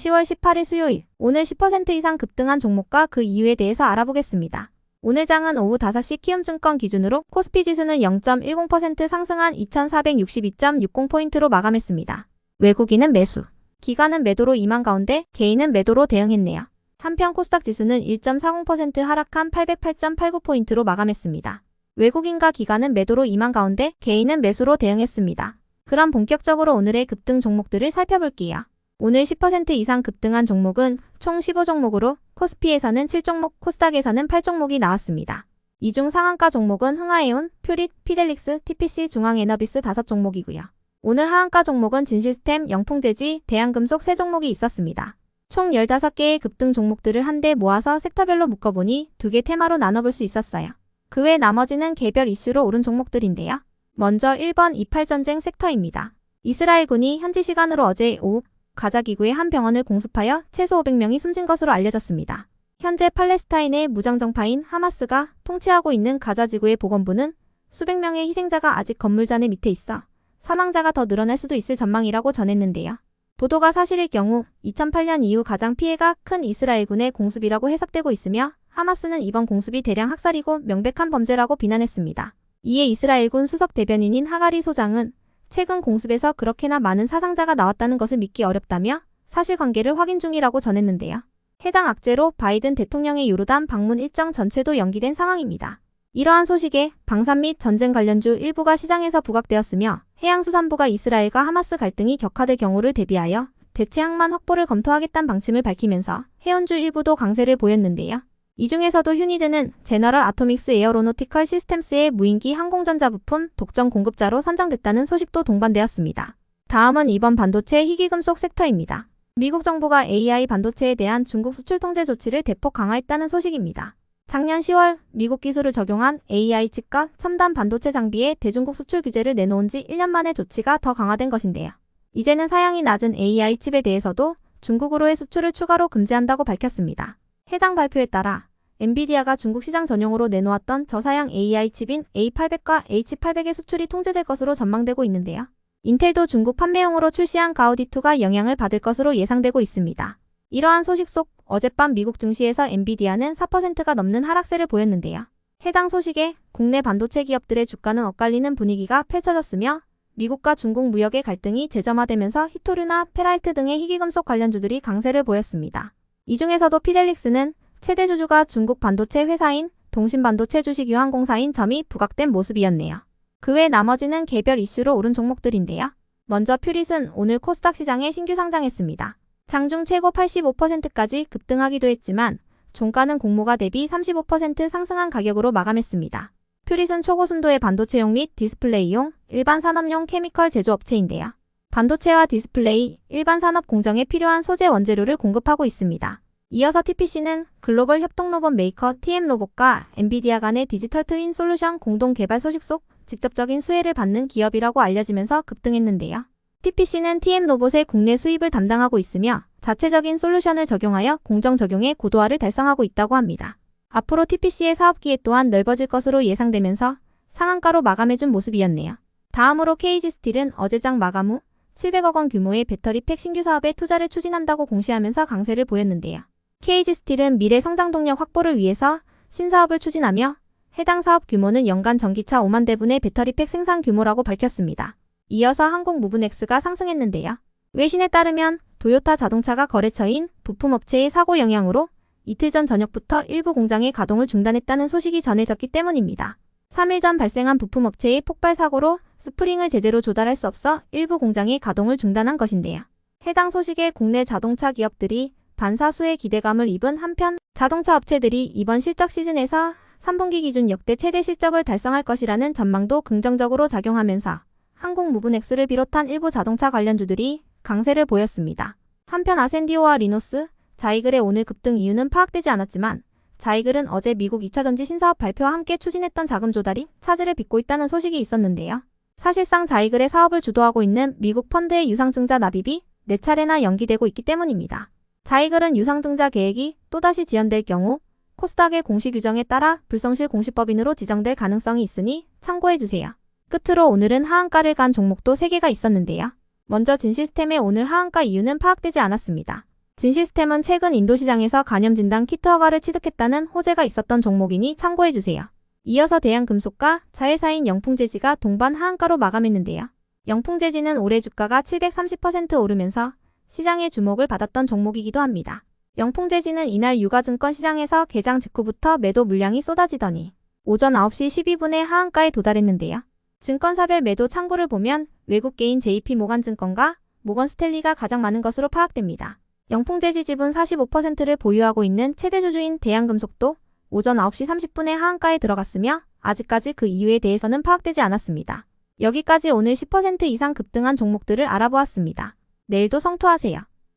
10월 18일 수요일, 오늘 10% 이상 급등한 종목과 그 이유에 대해서 알아보겠습니다. 오늘 장은 오후 5시 키움증권 기준으로 코스피 지수는 0.10% 상승한 2462.60포인트로 마감했습니다. 외국인은 매수, 기관은 매도로 임한 가운데 개인은 매도로 대응했네요. 한편 코스닥 지수는 1.40% 하락한 808.89포인트로 마감했습니다. 외국인과 기관은 매도로 임한 가운데 개인은 매수로 대응했습니다. 그럼 본격적으로 오늘의 급등 종목들을 살펴볼게요. 오늘 10% 이상 급등한 종목은 총 15종목으로 코스피에서는 7종목, 코스닥에서는 8종목이 나왔습니다. 이 중 상한가 종목은 흥하해온, 퓨릿, 피델릭스, TPC, 중앙에너비스 5종목이고요. 오늘 하한가 종목은 진시스템, 영풍재지, 대한금속 3종목이 있었습니다. 총 15개의 급등 종목들을 한데 모아서 섹터별로 묶어보니 2개 테마로 나눠볼 수 있었어요. 그 외 나머지는 개별 이슈로 오른 종목들인데요. 먼저 1번 이팔전쟁 섹터입니다. 이스라엘군이 현지 시간으로 어제 오후 가자 기구의 한 병원을 공습하여 최소 500명이 숨진 것으로 알려졌습니다. 현재 팔레스타인의 무장정파인 하마스가 통치하고 있는 가자 지구의 보건부는 수백 명의 희생자가 아직 건물 잔해 밑에 있어 사망자가 더 늘어날 수도 있을 전망이라고 전했는데요. 보도가 사실일 경우 2008년 이후 가장 피해가 큰 이스라엘군의 공습이라고 해석되고 있으며 하마스는 이번 공습이 대량 학살이고 명백한 범죄라고 비난했습니다. 이에 이스라엘군 수석 대변인인 하가리 소장은 최근 공습에서 그렇게나 많은 사상자가 나왔다는 것을 믿기 어렵다며 사실관계를 확인 중이라고 전했는데요. 해당 악재로 바이든 대통령의 요르단 방문 일정 전체도 연기된 상황입니다. 이러한 소식에 방산 및 전쟁 관련주 일부가 시장에서 부각되었으며 해양수산부가 이스라엘과 하마스 갈등이 격화될 경우를 대비하여 대체 항만 확보를 검토하겠다는 방침을 밝히면서 해운주 일부도 강세를 보였는데요. 이 중에서도 휴니드는 제너럴 아토믹스 에어로노티컬 시스템스의 무인기 항공전자 부품 독점 공급자로 선정됐다는 소식도 동반되었습니다. 다음은 이번 반도체 희귀금속 섹터입니다. 미국 정부가 AI 반도체에 대한 중국 수출 통제 조치를 대폭 강화했다는 소식입니다. 작년 10월 미국 기술을 적용한 AI 칩과 첨단 반도체 장비의 대중국 수출 규제를 내놓은 지 1년 만에 조치가 더 강화된 것인데요. 이제는 사양이 낮은 AI 칩에 대해서도 중국으로의 수출을 추가로 금지한다고 밝혔습니다. 해당 발표에 따라 엔비디아가 중국 시장 전용으로 내놓았던 저사양 AI 칩인 A800과 H800의 수출이 통제될 것으로 전망되고 있는데요. 인텔도 중국 판매용으로 출시한 가우디2가 영향을 받을 것으로 예상되고 있습니다. 이러한 소식 속 어젯밤 미국 증시에서 엔비디아는 4%가 넘는 하락세를 보였는데요. 해당 소식에 국내 반도체 기업들의 주가는 엇갈리는 분위기가 펼쳐졌으며 미국과 중국 무역의 갈등이 재점화되면서 히토류나 페라이트 등의 희귀금속 관련주들이 강세를 보였습니다. 이 중에서도 피델릭스는 최대 주주가 중국 반도체 회사인 동신반도체 주식유한공사인 점이 부각된 모습이었네요. 그 외 나머지는 개별 이슈로 오른 종목들인데요. 먼저 퓨릿은 오늘 코스닥 시장에 신규 상장했습니다. 장중 최고 85%까지 급등하기도 했지만 종가는 공모가 대비 35% 상승한 가격으로 마감했습니다. 퓨릿은 초고순도의 반도체용 및 디스플레이용, 일반 산업용 케미컬 제조업체인데요. 반도체와 디스플레이, 일반 산업 공정에 필요한 소재 원재료를 공급하고 있습니다. 이어서 TPC는 글로벌 협동로봇 메이커 TM로봇과 엔비디아 간의 디지털 트윈 솔루션 공동 개발 소식 속 직접적인 수혜를 받는 기업이라고 알려지면서 급등했는데요. TPC는 TM로봇의 국내 수입을 담당하고 있으며 자체적인 솔루션을 적용하여 공정 적용의 고도화를 달성하고 있다고 합니다. 앞으로 TPC의 사업기회 또한 넓어질 것으로 예상되면서 상한가로 마감해준 모습이었네요. 다음으로 KG스틸은 어제장 마감 후 700억 원 규모의 배터리팩 신규 사업에 투자를 추진한다고 공시하면서 강세를 보였는데요. KG스틸은 미래 성장 동력 확보를 위해서 신사업을 추진하며 해당 사업 규모는 연간 전기차 5만 대분의 배터리팩 생산 규모라고 밝혔습니다. 이어서 항공무브넥스가 상승했는데요. 외신에 따르면 도요타 자동차가 거래처인 부품업체의 사고 영향으로 이틀 전 저녁부터 일부 공장의 가동을 중단했다는 소식이 전해졌기 때문입니다. 3일 전 발생한 부품업체의 폭발 사고로 스프링을 제대로 조달할 수 없어 일부 공장의 가동을 중단한 것인데요. 해당 소식에 국내 자동차 기업들이 반사수의 기대감을 입은 한편 자동차 업체들이 이번 실적 시즌에서 3분기 기준 역대 최대 실적을 달성할 것이라는 전망도 긍정적으로 작용하면서 항공무브넥스를 비롯한 일부 자동차 관련주들이 강세를 보였습니다. 한편 아센디오와 리노스, 자이글의 오늘 급등 이유는 파악되지 않았지만 자이글은 어제 미국 2차 전지 신사업 발표와 함께 추진했던 자금 조달이 차질을 빚고 있다는 소식이 있었는데요. 사실상 자이글의 사업을 주도하고 있는 미국 펀드의 유상증자 납입이 4차례나 연기되고 있기 때문입니다. 자이글은 유상증자 계획이 또다시 지연될 경우 코스닥의 공시 규정에 따라 불성실 공시법인으로 지정될 가능성이 있으니 참고해주세요. 끝으로 오늘은 하한가를 간 종목도 3개가 있었는데요. 먼저 진시스템의 오늘 하한가 이유는 파악되지 않았습니다. 진시스템은 최근 인도 시장에서 간염진단 키트 허가를 취득했다는 호재가 있었던 종목이니 참고해주세요. 이어서 대한금속과 자회사인 영풍재지가 동반 하한가로 마감했는데요. 영풍재지는 올해 주가가 730% 오르면서 시장의 주목을 받았던 종목이기도 합니다. 영풍재지는 이날 유가증권 시장에서 개장 직후부터 매도 물량이 쏟아지더니 오전 9시 12분에 하한가에 도달했는데요. 증권사별 매도 창구를 보면 외국계인 JP모간증권과 모건스탠리가 가장 많은 것으로 파악됩니다. 영풍재지 지분 45%를 보유하고 있는 최대 주주인 대한금속도 오전 9시 30분에 하한가에 들어갔으며 아직까지 그 이유에 대해서는 파악되지 않았습니다. 여기까지 오늘 10% 이상 급등한 종목들을 알아보았습니다. 내일도 성투하세요.